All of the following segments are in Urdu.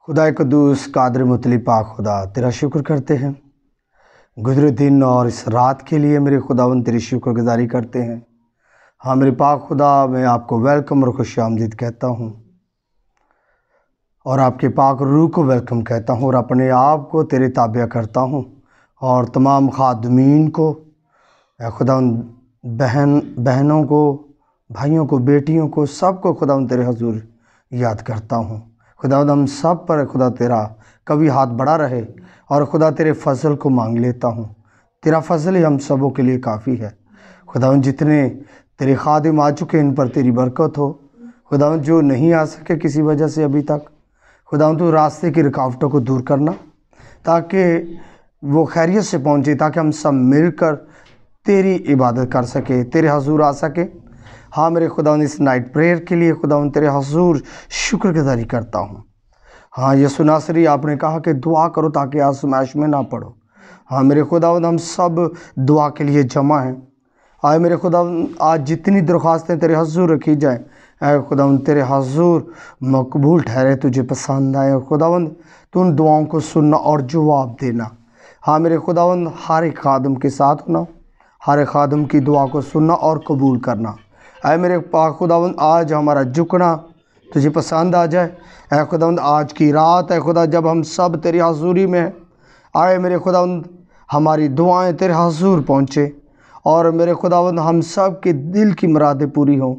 خدا قدوس قادر مطلق پاک خدا تیرا شکر کرتے ہیں گزرے دن اور اس رات کے لیے میرے خداوند تیری شکر گزاری کرتے ہیں۔ ہاں میرے پاک خدا، میں آپ کو ویلکم اور خوش آمدید کہتا ہوں اور آپ کے پاک روح کو ویلکم کہتا ہوں اور اپنے آپ کو تیرے تابع کرتا ہوں اور تمام خادمین کو، اے خداوند، بہنوں کو، بھائیوں کو، بیٹیوں کو، سب کو خداوند تیرے حضور یاد کرتا ہوں۔ خداوند ہم سب پر خدا تیرا کبھی ہاتھ بڑا رہے اور خدا تیرے فضل کو مانگ لیتا ہوں۔ تیرا فضل ہی ہم سبوں کے لیے کافی ہے۔ خداوند جتنے تیرے خادم آ چکے ان پر تیری برکت ہو۔ خداوند جو نہیں آ سکے کسی وجہ سے ابھی تک، خداوند تو راستے کی رکاوٹوں کو دور کرنا تاکہ وہ خیریت سے پہنچے، تاکہ ہم سب مل کر تیری عبادت کر سکے، تیرے حضور آ سکے۔ ہاں میرے خداوند، اس نائٹ پریئر کے لیے خداوند تیرے حضور شکر گزاری کرتا ہوں۔ ہاں یسوع ناصری، آپ نے کہا کہ دعا کرو تاکہ آزمائش میں نہ پڑو۔ ہاں میرے خداوند، ہم سب دعا کے لیے جمع ہیں۔ آئے میرے خداوند، آج جتنی درخواستیں تیرے حضور رکھی جائیں، اے خداوند تیرے حضور مقبول ٹھہرے، تجھے پسند آئے۔ خداوند تو ان دعاؤں کو سننا اور جواب دینا۔ ہاں میرے خداوند، ہر ایک خادم کے ساتھ ہونا، ہر ایک خادم کی دعا کو سننا اور قبول کرنا۔ اے میرے پاک خداوند، آج ہمارا جھکنا تجھے پسند آ جائے۔ اے خداوند، آج کی رات اے خدا جب ہم سب تیری حضوری میں ہیں، آئے میرے خداوند ہماری دعائیں تیرے حضور پہنچے اور میرے خداوند ہم سب کے دل کی مرادیں پوری ہوں۔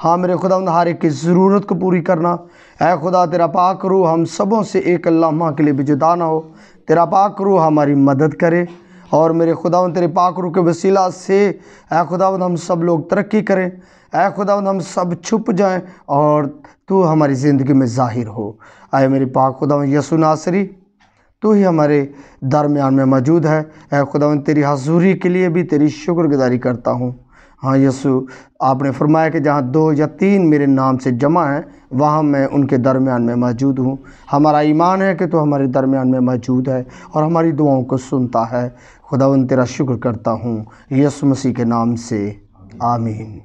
ہاں میرے خداوند، ہر ایک کی ضرورت کو پوری کرنا۔ اے خدا، تیرا پاک روح ہم سبوں سے ایک لمحہ کے لیے بھی جدا نہ ہو۔ تیرا پاک روح ہماری مدد کرے اور میرے خداوند تیرے پاک روح کے وسیلہ سے اے خداوند ہم سب لوگ ترقی کریں۔ اے خداوند، ہم سب چھپ جائیں اور تو ہماری زندگی میں ظاہر ہو۔ اے میرے پاک خداوند یسوع ناصری، تو ہی ہمارے درمیان میں موجود ہے۔ اے خداوند، تیری حضوری کے لیے بھی تیری شکر گزاری کرتا ہوں۔ ہاں یسوع، آپ نے فرمایا کہ جہاں 2 یا 3 میرے نام سے جمع ہیں، وہاں میں ان کے درمیان میں موجود ہوں۔ ہمارا ایمان ہے کہ تو ہمارے درمیان میں موجود ہے اور ہماری دعاؤں کو سنتا ہے۔ خداوند تیرا شکر کرتا ہوں یسوع مسیح کے نام سے، آمین۔